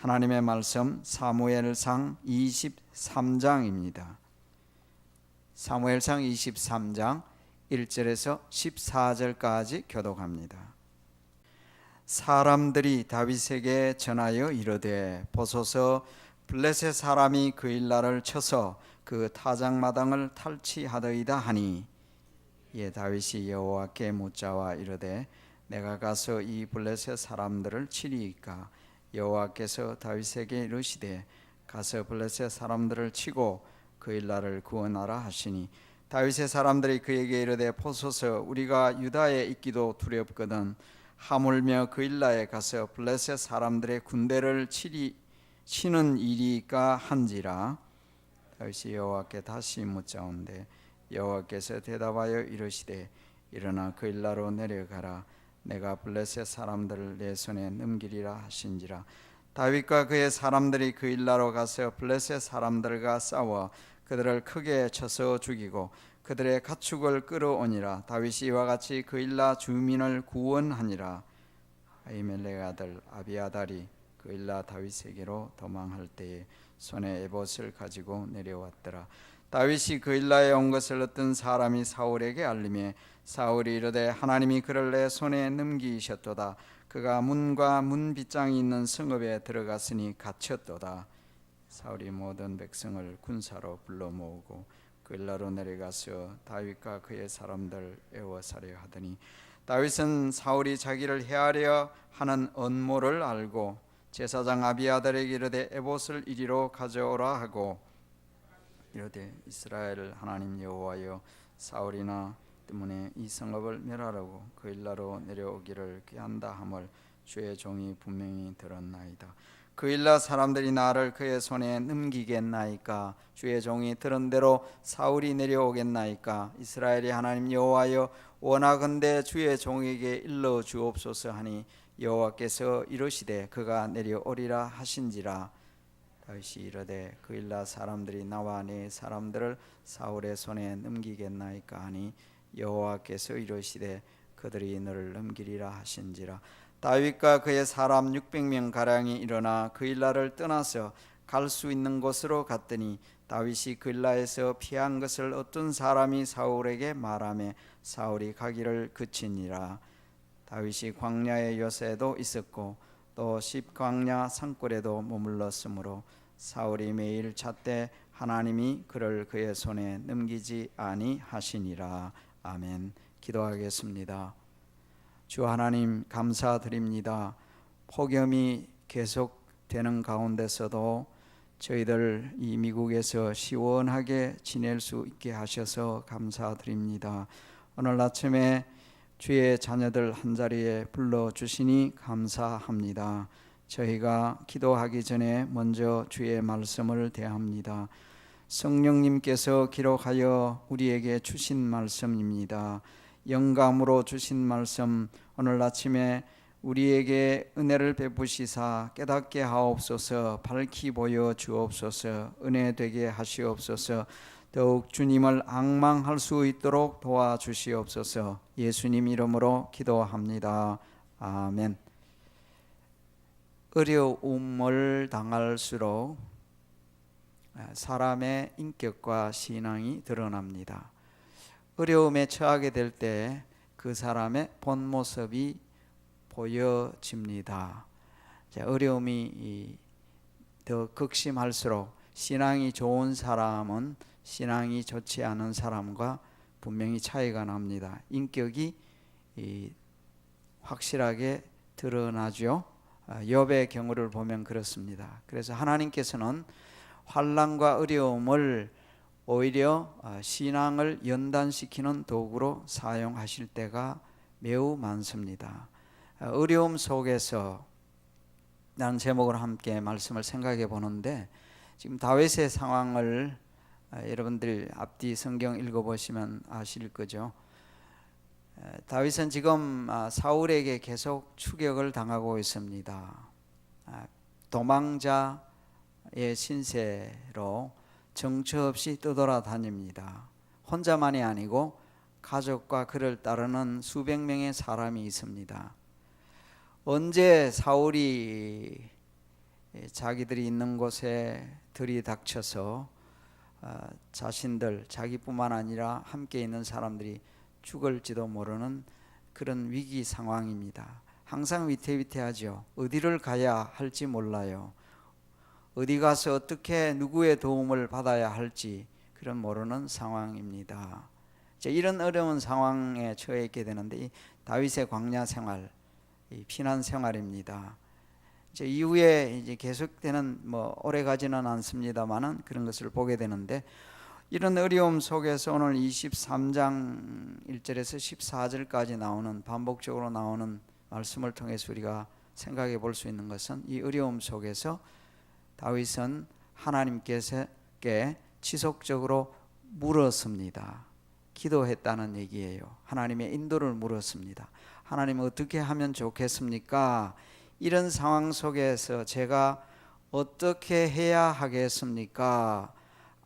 하나님의 말씀 사무엘상 23장입니다. 사무엘상 23장 1절에서 14절까지 교독합니다. 사람들이 다윗에게 전하여 이르되 보소서 블레셋 사람이 그 일날을 쳐서 그 타작마당을 탈취하더이다 하니, 이에 다윗이 여호와께 묻자와 이르되 내가 가서 이 블레셋 사람들을 치리이까? 여호와께서 다윗에게 이르시되 가서 블레셋 사람들을 치고 그 일날을 구원하라 하시니, 다윗의 사람들이 그에게 이르되 보소서 우리가 유다에 있기도 두렵거든 하물며 그 일날에 가서 블레셋 사람들의 군대를 치는 일이까 한지라. 다윗이 여호와께 다시 묻자온데 여호와께서 대답하여 이르시되 일어나 그 일나로 내려가라. 내가 블레셋 사람들을 내 손에 넘기리라 하신지라. 다윗과 그의 사람들이 그 일나로 가서 블레셋 사람들과 싸워 그들을 크게 쳐서 죽이고 그들의 가축을 끌어오니라. 다윗이 이와 같이 그 일나 주민을 구원하니라. 아히멜렉 아들 아비아달이 그 일나 다윗에게로 도망할 때에 손에 에봇을 가지고 내려왔더라. 다윗이 그 일나에 온 것을 어떤 사람이 사울에게 알림해 사울이 이르되 하나님이 그를 내 손에 넘기셨도다. 그가 문과 문 빗장이 있는 성읍에 들어갔으니 갇혔도다. 사울이 모든 백성을 군사로 불러 모으고 그 일나로 내려가서 다윗과 그의 사람들 애워사려 하더니, 다윗은 사울이 자기를 해하려 하는 음모를 알고 제사장 아비아달에게 이르되 에봇을 이리로 가져오라 하고 이르되 이스라엘 하나님 여호와여, 사울이나 때문에 이 성읍을 멸하라고 그 일나로 내려오기를 귀한다 함을 주의 종이 분명히 들었나이다. 그 일나 사람들이 나를 그의 손에 넘기겠나이까? 주의 종이 들은 대로 사울이 내려오겠나이까? 이스라엘의 하나님 여호와여, 원하건대 주의 종에게 일러 주옵소서 하니 여호와께서 이르시되 그가 내려오리라 하신지라. 다윗이 이르되 그 일나 사람들이 나와 네 사람들을 사울의 손에 넘기겠나이까 하니 여호와께서 이르시되 그들이 너를 넘기리라 하신지라. 다윗과 그의 사람 600명 가량이 일어나 그 일나를 떠나서 갈 수 있는 곳으로 갔더니 다윗이 그 일나에서 피한 것을 어떤 사람이 사울에게 말하며 사울이 가기를 그치니라. 다윗이 광야의 요새도 있었고 또 십광야 산골에도 머물렀으므로 사울이 매일 찾되 하나님이 그를 그의 손에 넘기지 아니하시니라. 아멘. 기도하겠습니다. 주 하나님 감사드립니다. 폭염이 계속되는 가운데서도 저희들 이 미국에서 시원하게 지낼 수 있게 하셔서 감사드립니다. 오늘 아침에 주의 자녀들 한자리에 불러주시니 감사합니다. 저희가 기도하기 전에 먼저 주의 말씀을 대합니다. 성령님께서 기록하여 우리에게 주신 말씀입니다. 영감으로 주신 말씀, 오늘 아침에 우리에게 은혜를 베푸시사 깨닫게 하옵소서, 밝히 보여 주옵소서, 은혜 되게 하시옵소서, 더욱 주님을 앙망할 수 있도록 도와주시옵소서. 예수님 이름으로 기도합니다. 아멘. 어려움을 당할수록 사람의 인격과 신앙이 드러납니다. 어려움에 처하게 될 때 그 사람의 본 모습이 보여집니다. 어려움이 더 극심할수록 신앙이 좋은 사람은 신앙이 좋지 않은 사람과 분명히 차이가 납니다. 인격이 확실하게 드러나죠. 욥의 경우를 보면 그렇습니다. 그래서 하나님께서는 환난과 어려움을 오히려 신앙을 연단시키는 도구로 사용하실 때가 매우 많습니다. 어려움 속에서 라는 제목으로 함께 말씀을 생각해 보는데, 지금 다윗의 상황을 여러분들 앞뒤 성경 읽어보시면 아실 거죠. 다윗은 지금 사울에게 계속 추격을 당하고 있습니다. 도망자의 신세로 정처 없이 떠돌아다닙니다. 혼자만이 아니고 가족과 그를 따르는 수백 명의 사람이 있습니다. 언제 사울이 자기들이 있는 곳에 들이닥쳐서 자신들, 자기뿐만 아니라 함께 있는 사람들이 죽을지도 모르는 그런 위기 상황입니다. 항상 위태위태하죠. 어디를 가야 할지 몰라요. 어디 가서 어떻게 누구의 도움을 받아야 할지 그런 모르는 상황입니다. 이런 어려운 상황에 처해 있게 되는데 이 다윗의 광야 생활, 이 피난 생활입니다. 이후에 이제 계속되는 오래 가지는 않습니다만은 그런 것을 보게 되는데 이런 어려움 속에서 오늘 23장 1절에서 14절까지 나오는 반복적으로 나오는 말씀을 통해서 우리가 생각해 볼 수 있는 것은 이 어려움 속에서 다윗은 하나님께 지속적으로 물었습니다. 기도했다는 얘기예요. 하나님의 인도를 물었습니다. 하나님 어떻게 하면 좋겠습니까? 이런 상황 속에서 제가 어떻게 해야 하겠습니까?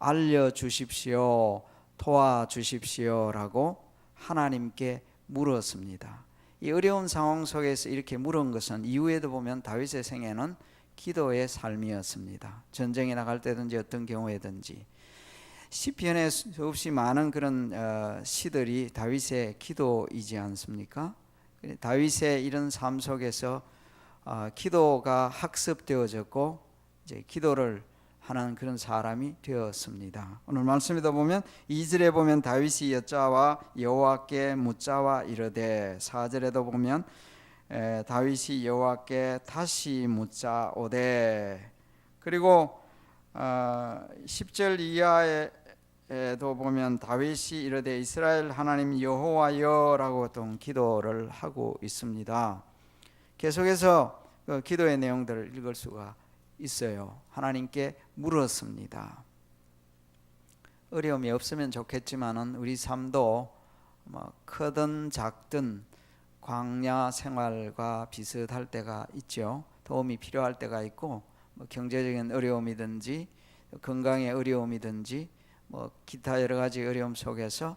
알려주십시오. 도와주십시오. 라고 하나님께 물었습니다. 이 어려운 상황 속에서 이렇게 물은 것은 이후에도 보면 다윗의 생애는 기도의 삶이었습니다. 전쟁에 나갈 때든지 어떤 경우에든지 시편에 수없이 많은 그런 시들이 다윗의 기도이지 않습니까? 다윗의 이런 삶 속에서 기도가 학습되어졌고 이제 기도를 하는 그런 사람이 되었습니다. 오늘 말씀에도 보면 2절에 보면 다윗이 여짜와 여호와께 묻자와 이르되 4절에도 보면 다윗이 여호와께 다시 묻자 오되 그리고 10절 이하에도 보면 다윗이 이르되 이스라엘 하나님 여호와여라고 또 기도를 하고 있습니다. 계속해서 그 기도의 내용들을 읽을 수가 있어요. 하나님께 물었습니다. 어려움이 없으면 좋겠지만은 우리 삶도 크든 작든 광야 생활과 비슷할 때가 있죠. 도움이 필요할 때가 있고 경제적인 어려움이든지 건강의 어려움이든지 기타 여러 가지 어려움 속에서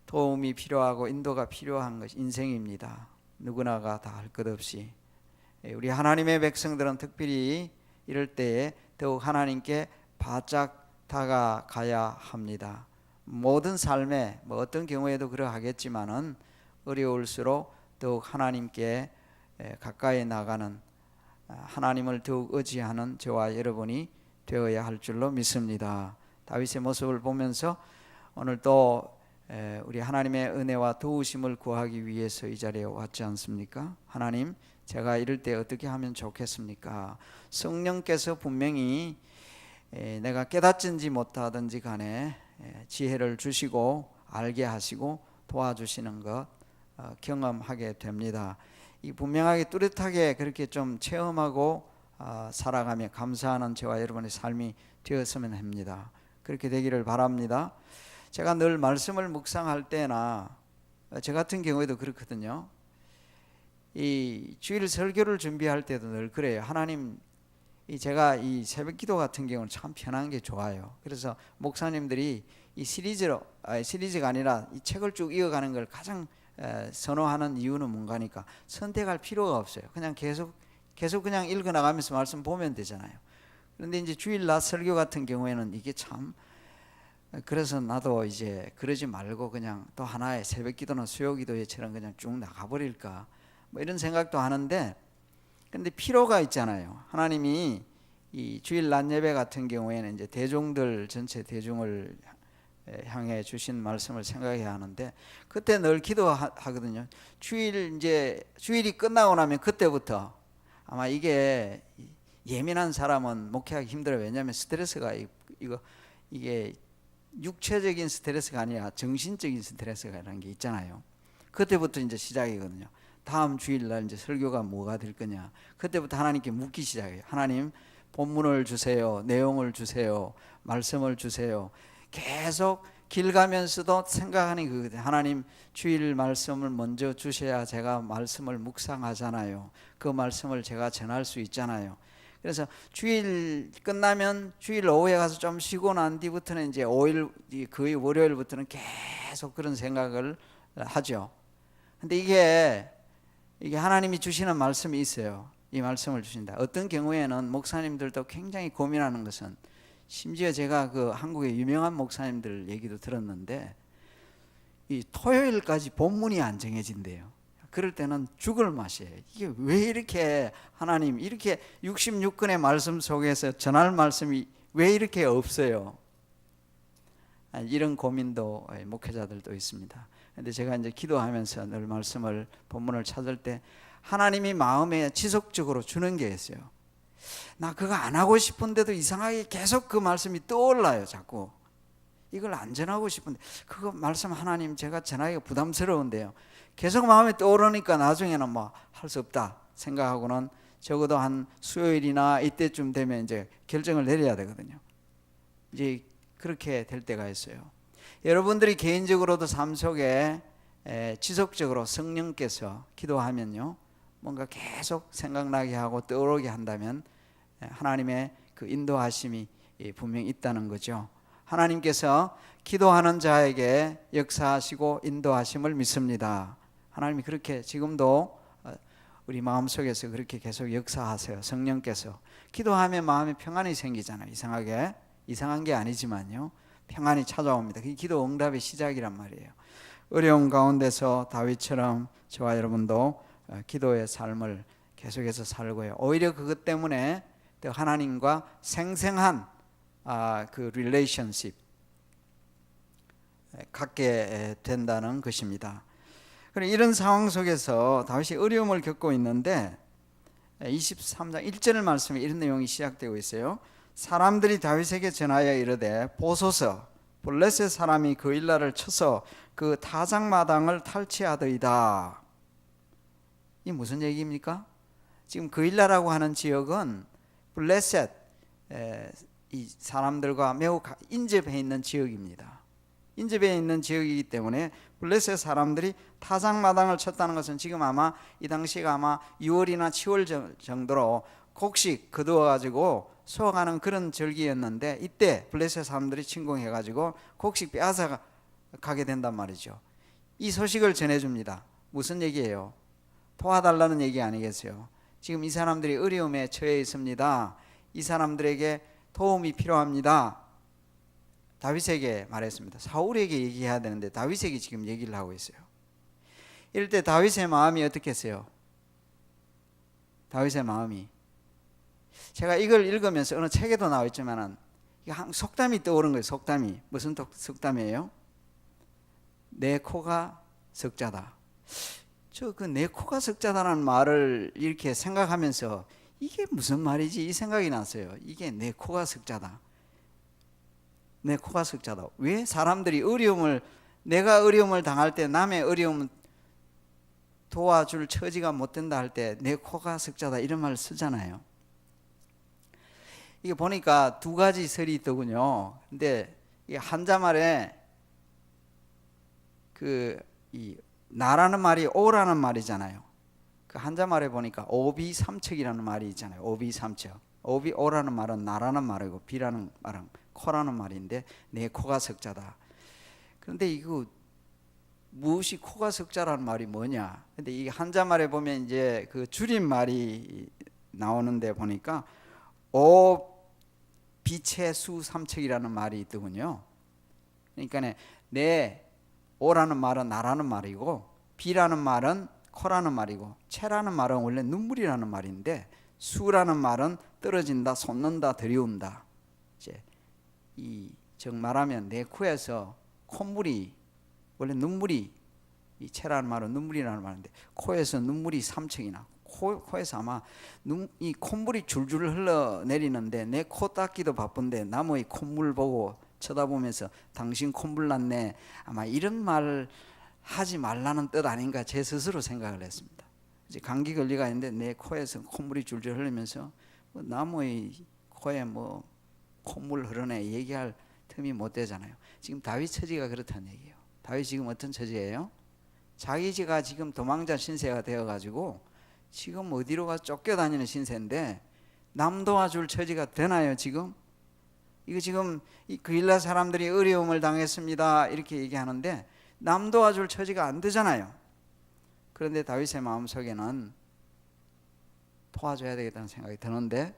도움이 필요하고 인도가 필요한 것이 인생입니다. 누구나가 다 할 것 없이 우리 하나님의 백성들은 특별히 이럴 때에 더욱 하나님께 바짝 다가가야 합니다. 모든 삶에 어떤 경우에도 그러하겠지만은 어려울수록 더욱 하나님께 가까이 나가는 하나님을 더욱 의지하는 저와 여러분이 되어야 할 줄로 믿습니다. 다윗의 모습을 보면서 오늘 또 우리 하나님의 은혜와 도우심을 구하기 위해서 이 자리에 왔지 않습니까? 하나님, 제가 이럴 때 어떻게 하면 좋겠습니까? 성령께서 분명히 내가 깨닫든지 못하든지 간에 지혜를 주시고 알게 하시고 도와주시는 것 경험하게 됩니다. 이 분명하게 뚜렷하게 그렇게 좀 체험하고 살아가며 감사하는 저와 여러분의 삶이 되었으면 합니다. 그렇게 되기를 바랍니다. 제가 늘 말씀을 묵상할 때나 저 같은 경우에도 그렇거든요. 이 주일 설교를 준비할 때도 늘 그래요. 하나님, 제가 이 새벽 기도 같은 경우는 참 편한 게 좋아요. 그래서 목사님들이 이 시리즈가 아니라 이 책을 쭉 이어가는 걸 가장 선호하는 이유는 뭔가니까 선택할 필요가 없어요. 그냥 계속 그냥 읽어 나가면서 말씀 보면 되잖아요. 그런데 이제 주일 낮 설교 같은 경우에는 이게 참 그래서 나도 이제 그러지 말고 그냥 또 하나의 새벽 기도나 수요 기도회처럼 그냥 쭉 나가버릴까 이런 생각도 하는데 근데 필요가 있잖아요. 하나님이 이 주일 낮 예배 같은 경우에는 이제 대중들 전체 대중을 향해 주신 말씀을 생각해야 하는데 그때 늘 기도하거든요. 주일이 끝나고 나면 그때부터 아마 이게 예민한 사람은 목회하기 힘들어요. 왜냐하면 스트레스가 이게 육체적인 스트레스가 아니라 정신적인 스트레스가 이런 게 있잖아요. 그때부터 이제 시작이거든요. 다음 주일날 이제 설교가 뭐가 될 거냐. 그때부터 하나님께 묻기 시작해요. 하나님, 본문을 주세요. 내용을 주세요. 말씀을 주세요. 계속 길 가면서도 생각하는 그 하나님 주일 말씀을 먼저 주셔야 제가 말씀을 묵상하잖아요. 그 말씀을 제가 전할 수 있잖아요. 그래서 주일 끝나면 주일 오후에 가서 좀 쉬고 난 뒤부터는 이제 5일 거의 월요일부터는 계속 그런 생각을 하죠. 근데 이게 하나님이 주시는 말씀이 있어요. 이 말씀을 주신다. 어떤 경우에는 목사님들도 굉장히 고민하는 것은, 심지어 제가 그 한국의 유명한 목사님들 얘기도 들었는데, 이 토요일까지 본문이 안 정해진대요. 그럴 때는 죽을 맛이에요. 이게 왜 이렇게 하나님 이렇게 66권의 말씀 속에서 전할 말씀이 왜 이렇게 없어요? 이런 고민도 목회자들도 있습니다. 근데 제가 이제 기도하면서 늘 말씀을 본문을 찾을 때 하나님이 마음에 지속적으로 주는 게 있어요. 나 그거 안 하고 싶은데도 이상하게 계속 그 말씀이 떠올라요. 자꾸 이걸 안 전하고 싶은데, 그거 말씀 하나님 제가 전하기가 부담스러운데요. 계속 마음에 떠오르니까 나중에는 뭐 할 수 없다 생각하고는 적어도 한 수요일이나 이때쯤 되면 이제 결정을 내려야 되거든요. 이제 그렇게 될 때가 있어요. 여러분들이 개인적으로도 삶 속에 지속적으로 성령께서 기도하면요, 뭔가 계속 생각나게 하고 떠오르게 한다면 하나님의 그 인도하심이 분명히 있다는 거죠. 하나님께서 기도하는 자에게 역사하시고 인도하심을 믿습니다. 하나님이 그렇게 지금도 우리 마음속에서 그렇게 계속 역사하세요. 성령께서 기도하면 마음에 평안이 생기잖아요. 이상한 게 아니지만요, 평안이 찾아옵니다. 그게 기도 응답의 시작이란 말이에요. 어려운 가운데서 다윗처럼 저와 여러분도 기도의 삶을 계속해서 살고요. 오히려 그것 때문에 또 하나님과 생생한 그 릴레이션십 갖게 된다는 것입니다. 이런 상황 속에서 다윗이 어려움을 겪고 있는데 23장 1절 말씀에 이런 내용이 시작되고 있어요. 사람들이 다윗에게 전하여 이르되 보소서, 블레셋 사람이 그 일라를 쳐서 그 타작마당을 탈취하더이다. 이 무슨 얘기입니까? 지금 그 일라라고 하는 지역은 블레셋 이 사람들과 매우 인접해 있는 지역입니다. 인접해 있는 지역이기 때문에 블레셋 사람들이 타작마당을 쳤다는 것은 지금 아마 이 당시가 아마 6월이나 7월 정도로 곡식 거두어가지고 수확하는 그런 절기였는데, 이때 블레셋 사람들이 침공해가지고 곡식 빼앗아 가게 된단 말이죠. 이 소식을 전해줍니다. 무슨 얘기예요? 도와달라는 얘기 아니겠어요? 지금 이 사람들이 어려움에 처해 있습니다. 이 사람들에게 도움이 필요합니다. 다윗에게 말했습니다. 사울에게 얘기해야 되는데 다윗에게 지금 얘기를 하고 있어요. 이럴 때 다윗의 마음이 어떻겠어요? 다윗의 마음이, 제가 이걸 읽으면서 어느 책에도 나와 있지만은 속담이 떠오른 거예요. 속담이. 무슨 속담이에요? 내 코가 석자다. 저 그 내 코가 석자다라는 말을 이렇게 생각하면서 이게 무슨 말이지? 이 생각이 났어요. 이게 내 코가 석자다. 내 코가 석자다. 왜 사람들이 내가 어려움을 당할 때 남의 어려움을 도와줄 처지가 못 된다 할 때 내 코가 석자다 이런 말을 쓰잖아요. 이게 보니까 두 가지 설이 있더군요. 근데 이게 한자말에 이 나라는 말이 오라는 말이잖아요. 그 한자말에 보니까 오비삼척이라는 말이 있잖아요. 오비삼척. 오비 오라는 말은 나라는 말이고 비라는 말은 코라는 말인데 내 코가 석자다. 그런데 이거 무엇이 코가 석자라는 말이 뭐냐? 근데 이 한자말에 보면 이제 그 줄임말이 나오는데 보니까 오 비체 수 삼척이라는 말이 있더군요. 그러니까 내 오라는 말은 나라는 말이고 비라는 말은 코라는 말이고 채라는 말은 원래 눈물이라는 말인데 수라는 말은 떨어진다, 솟는다, 들이운다. 이제 정말하면 내 코에서 콧물이 원래 눈물이 이 채라는 말은 눈물이라는 말인데 코에서 눈물이 삼척이나 코에서 아마 이 콧물이 줄줄 흘러내리는데 내 코 닦기도 바쁜데 남의 콧물 보고 쳐다보면서 당신 콧물 났네, 아마 이런 말을 하지 말라는 뜻 아닌가 제 스스로 생각을 했습니다. 이제 감기 걸리가 있는데 내 코에서 콧물이 줄줄 흐르면서 남의 코에 뭐 콧물 흐르네 얘기할 틈이 못 되잖아요. 지금 다윗 처지가 그렇다는 얘기예요. 다윗 지금 어떤 처지예요? 자기 지가 지금 도망자 신세가 되어가지고 지금 어디로 가서 쫓겨다니는 신세인데 남 도와줄 처지가 되나요 지금? 이거 지금 이 그일라 사람들이 어려움을 당했습니다 이렇게 얘기하는데 남 도와줄 처지가 안 되잖아요. 그런데 다윗의 마음속에는 도와줘야 되겠다는 생각이 드는데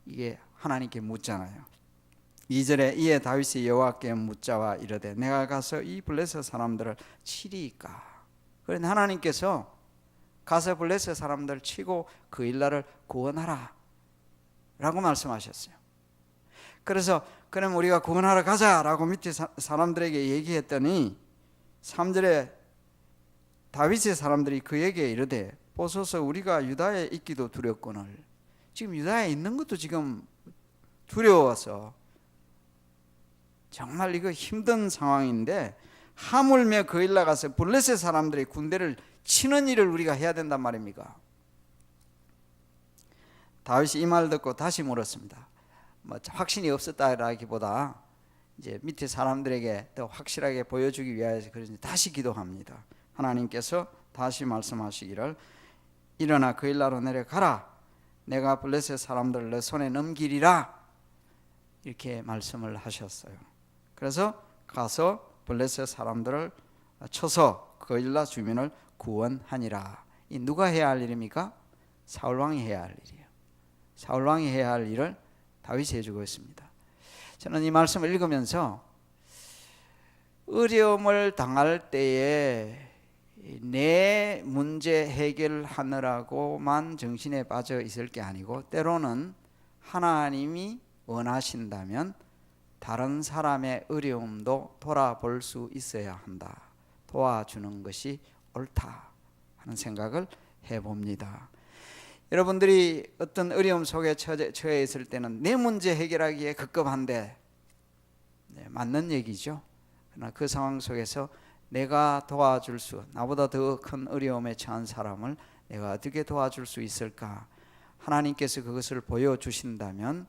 이게 하나님께 묻잖아요. 2절에 이에 다윗이 여호와께 묻자와 이르되 내가 가서 이 블레셋 사람들을 치리이까. 그런데 하나님께서 가서 블레셋 사람들 치고 그 일날을 구원하라 라고 말씀하셨어요. 그래서 그럼 우리가 구원하러 가자라고 밑에 사람들에게 얘기했더니 3절에 다윗의 사람들이 그에게 이르되 보소서 우리가 유다에 있기도 두렵거늘. 지금 유다에 있는 것도 지금 두려워서 정말 이거 힘든 상황인데 하물며 그 일 나가서 블레셋 사람들의 군대를 치는 일을 우리가 해야 된단 말입니까? 다윗이 이 말 듣고 다시 물었습니다. 확신이 없었다라기보다 이제 밑에 사람들에게 더 확실하게 보여주기 위하여서 그런지 다시 기도합니다. 하나님께서 다시 말씀하시기를 일어나 그 일나로 내려가라. 내가 블레셋 사람들을 내 손에 넘기리라. 이렇게 말씀을 하셨어요. 그래서 가서 블레셋 사람들을 쳐서 그 일나 주민을 구원하니라. 이 누가 해야 할 일입니까? 사울왕이 해야 할 일이에요. 사울왕이 해야 할 일을 다윗이 해주고 있습니다. 저는 이 말씀을 읽으면서 어려움을 당할 때에 내 문제 해결하느라고만 정신에 빠져 있을 게 아니고 때로는 하나님이 원하신다면 다른 사람의 어려움도 돌아볼 수 있어야 한다. 도와주는 것이 옳다 하는 생각을 해봅니다. 여러분들이 어떤 어려움 속에 처해 있을 때는 내 문제 해결하기에 급급한데 맞는 얘기죠. 그러나 그 상황 속에서 내가 도와줄 수, 나보다 더 큰 어려움에 처한 사람을 내가 어떻게 도와줄 수 있을까? 하나님께서 그것을 보여주신다면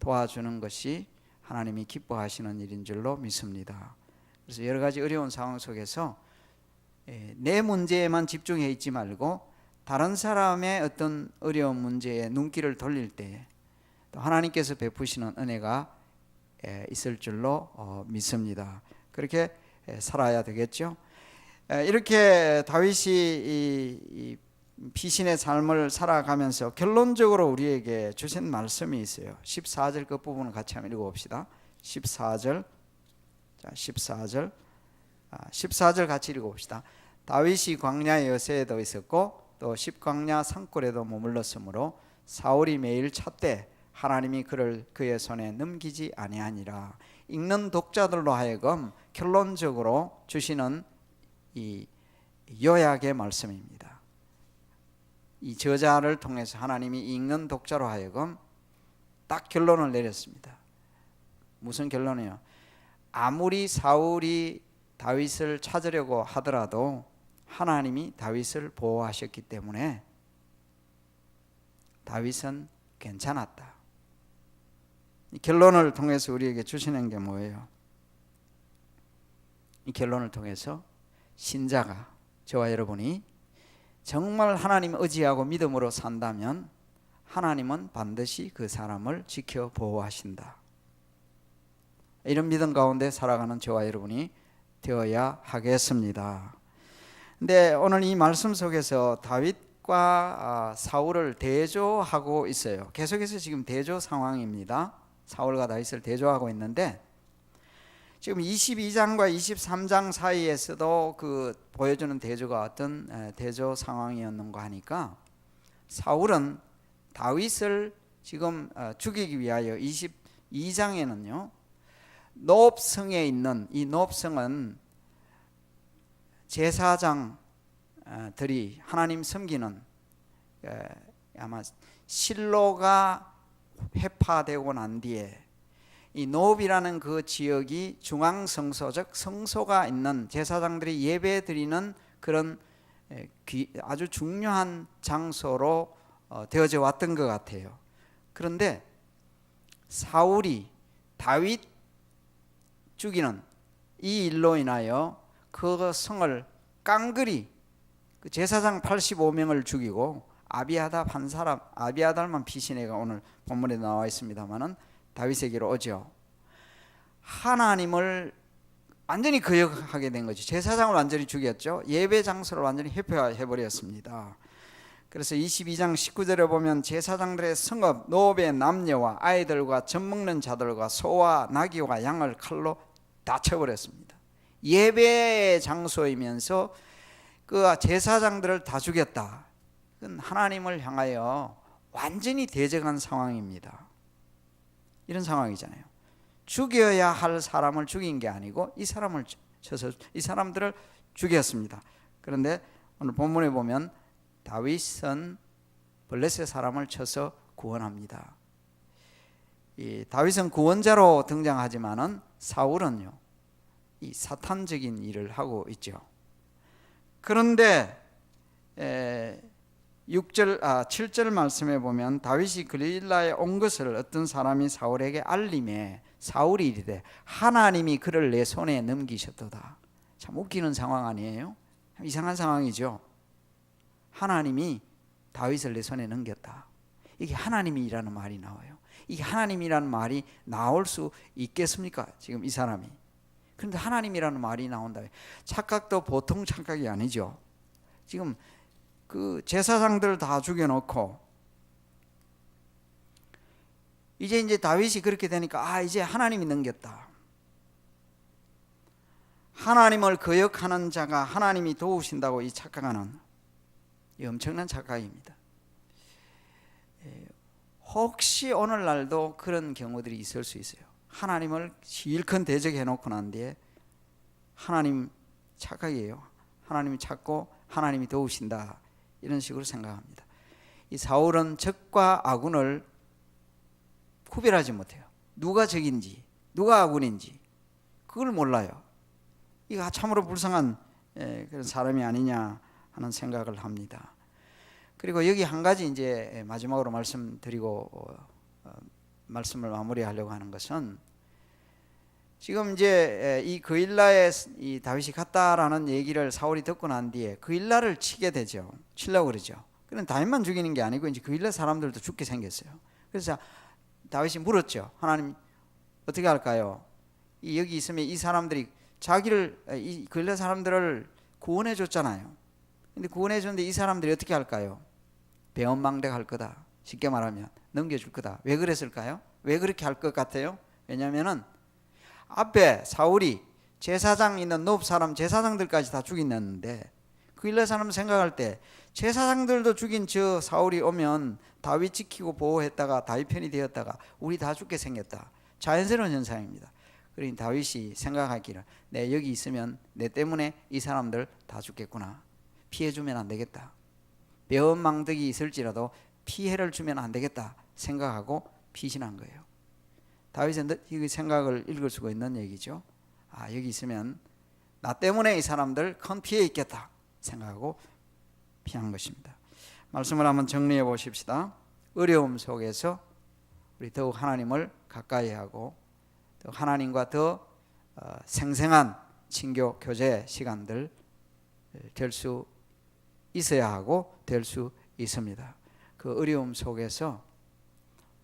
도와주는 것이 하나님이 기뻐하시는 일인 줄로 믿습니다. 그래서 여러 가지 어려운 상황 속에서 내 문제에만 집중해 있지 말고 다른 사람의 어떤 어려운 문제에 눈길을 돌릴 때 또 하나님께서 베푸시는 은혜가 있을 줄로 믿습니다. 그렇게 살아야 되겠죠. 이렇게 다윗이 이 피신의 삶을 살아가면서 결론적으로 우리에게 주신 말씀이 있어요. 14절 그 부분을 같이 한번 읽어봅시다. 14절, 자 14절 같이 읽어봅시다. 다윗이 광야의 여세에도 있었고 또 십광야 산골에도 머물렀으므로 사울이 매일 찾되 하나님이 그를 그의 손에 넘기지 아니하니라. 읽는 독자들로 하여금 결론적으로 주시는 이 요약의 말씀입니다. 이 저자를 통해서 하나님이 읽는 독자로 하여금 딱 결론을 내렸습니다. 무슨 결론이요? 아무리 사울이 다윗을 찾으려고 하더라도 하나님이 다윗을 보호하셨기 때문에 다윗은 괜찮았다. 이 결론을 통해서 우리에게 주시는 게 뭐예요? 이 결론을 통해서 신자가, 저와 여러분이 정말 하나님 의지하고 믿음으로 산다면 하나님은 반드시 그 사람을 지켜 보호하신다. 이런 믿음 가운데 살아가는 저와 여러분이 되어야 하겠습니다. 근데 오늘 이 말씀 속에서 다윗과 사울을 대조하고 있어요. 계속해서 지금 대조 상황입니다. 사울과 다윗을 대조하고 있는데 지금 22장과 23장 사이에서도 그 보여주는 대조가 어떤 대조 상황이었는가 하니까 사울은 다윗을 지금 죽이기 위하여 22장에는요 노업성에 있는, 이 노업성은 제사장들이 하나님 섬기는, 아마 실로가 회파되고 난 뒤에 이 노업이라는 그 지역이 중앙성소적 성소가 있는, 제사장들이 예배 드리는 그런 아주 중요한 장소로 되어져 왔던 것 같아요. 그런데 사울이 다윗 죽이는 이 일로 인하여 그 성을 깡그리 그 제사장 85명을 죽이고 아비아답 한 사람, 아비아달만 피신해가 오늘 본문에 나와 있습니다만은 다윗에게로 오죠. 하나님을 완전히 거역하게 된 거죠. 제사장을 완전히 죽였죠. 예배 장소를 완전히 회폐해 버렸습니다. 그래서 22장 19절에 보면 제사장들의 성읍 노베 남녀와 아이들과 젖먹는 자들과 소와 나귀와 양을 칼로 다 쳐버렸습니다. 예배의 장소이면서 그 제사장들을 다 죽였다. 그건 하나님을 향하여 완전히 대적한 상황입니다. 이런 상황이잖아요. 죽여야 할 사람을 죽인 게 아니고 이 사람을 쳐서 이 사람들을 죽였습니다. 그런데 오늘 본문에 보면 다윗은 블레셋 사람을 쳐서 구원합니다. 이 다윗은 구원자로 등장하지만은 사울은요, 이 사탄적인 일을 하고 있죠. 그런데 7절 말씀에 보면 다윗이 글릴라에 온 것을 어떤 사람이 사울에게 알림해 사울이 이르되 하나님이 그를 내 손에 넘기셨도다. 참 웃기는 상황 아니에요? 이상한 상황이죠. 하나님이 다윗을 내 손에 넘겼다. 이게 하나님이라는 말이 나와요. 이게 하나님이라는 말이 나올 수 있겠습니까? 지금 이 사람이. 그런데 하나님이라는 말이 나온다. 착각도 보통 착각이 아니죠. 지금 그 제사장들 다 죽여놓고 이제 다윗이 그렇게 되니까 이제 하나님이 넘겼다. 하나님을 거역하는 자가 하나님이 도우신다고 이 착각하는 이 엄청난 착각입니다. 혹시 오늘날도 그런 경우들이 있을 수 있어요. 하나님을 실컷 대적해 놓고 난 뒤에 하나님 착각이에요. 하나님이 찾고 하나님이 도우신다 이런 식으로 생각합니다. 이 사울은 적과 아군을 구별하지 못해요. 누가 적인지 누가 아군인지 그걸 몰라요. 이거 참으로 불쌍한 그런 사람이 아니냐 하는 생각을 합니다. 그리고 여기 한 가지 이제 마지막으로 말씀드리고 말씀을 마무리하려고 하는 것은 지금 이제 이 그일라에 이 다윗이 갔다라는 얘기를 사울이 듣고 난 뒤에 그일라를 치게 되죠. 치려고 그러죠. 그럼 다윗만 죽이는 게 아니고 이제 그일라 사람들도 죽게 생겼어요. 그래서 다윗이 물었죠. 하나님 어떻게 할까요? 여기 있으면 이 사람들이 자기를 이 그일라 사람들을 구원해 줬잖아요. 근데 구원해 줬는데 이 사람들이 어떻게 할까요? 배은망덕할 거다. 쉽게 말하면 넘겨줄 거다. 왜 그랬을까요? 왜 그렇게 할 것 같아요? 왜냐하면은 앞에 사울이 제사장 있는 노브 사람 제사장들까지 다 죽이는데 그일라 사람 생각할 때 제사장들도 죽인 저 사울이 오면 다윗 지키고 보호했다가 다윗 편이 되었다가 우리 다 죽게 생겼다. 자연스러운 현상입니다. 그러니 다윗이 생각하기를 내 여기 있으면 내 때문에 이 사람들 다 죽겠구나. 피해주면 안 되겠다. 배은망덕이 있을지라도 피해를 주면 안 되겠다 생각하고 피신한 거예요. 다윗은 이 생각을 읽을 수가 있는 얘기죠. 여기 있으면 나 때문에 이 사람들 큰 피해 있겠다 생각하고 피한 것입니다. 말씀을 한번 정리해 보십시다. 어려움 속에서 우리 더욱 하나님을 가까이 하고 또 하나님과 더 생생한 친교 교제 시간들 될 수 있어야 하고 될 수 있습니다. 그 어려움 속에서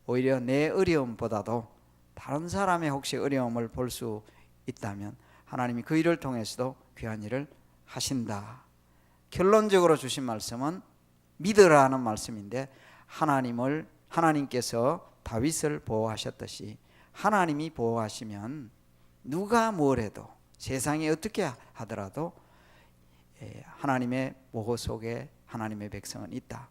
오히려 내 어려움보다도 다른 사람의 혹시 어려움을 볼 수 있다면 하나님이 그 일을 통해서도 귀한 일을 하신다. 결론적으로 주신 말씀은 믿으라는 말씀인데 하나님께서 다윗을 보호하셨듯이 하나님이 보호하시면 누가 뭘 해도 세상이 어떻게 하더라도 하나님의 보호 속에 하나님의 백성은 있다.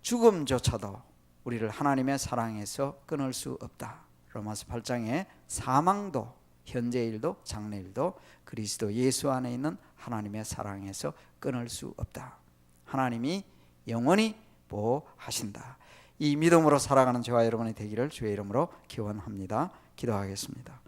죽음조차도 우리를 하나님의 사랑에서 끊을 수 없다. 로마서 8장에 사망도 현재일도 장래일도 그리스도 예수 안에 있는 하나님의 사랑에서 끊을 수 없다. 하나님이 영원히 보호하신다. 이 믿음으로 살아가는 저와 여러분이 되기를 주의 이름으로 기원합니다. 기도하겠습니다.